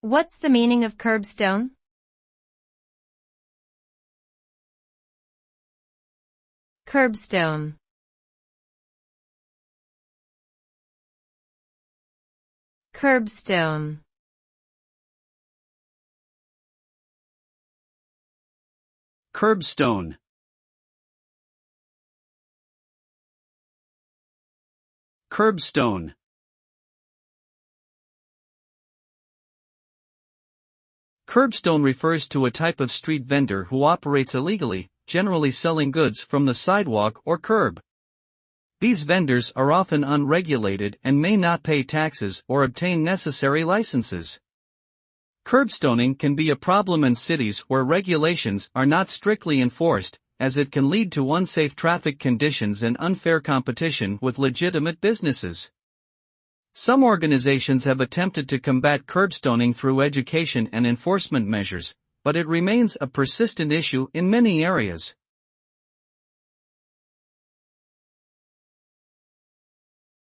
What's the meaning of curbstone? Curbstone. Curbstone. Curbstone. Curbstone. Curbstone refers to a type of street vendor who operates illegally, generally selling goods from the sidewalk or curb. These vendors are often unregulated and may not pay taxes or obtain necessary licenses. Curbstoning can be a problem in cities where regulations are not strictly enforced, as it can lead to unsafe traffic conditions and unfair competition with legitimate businesses. Some organizations have attempted to combat curbstoning through education and enforcement measures, but it remains a persistent issue in many areas.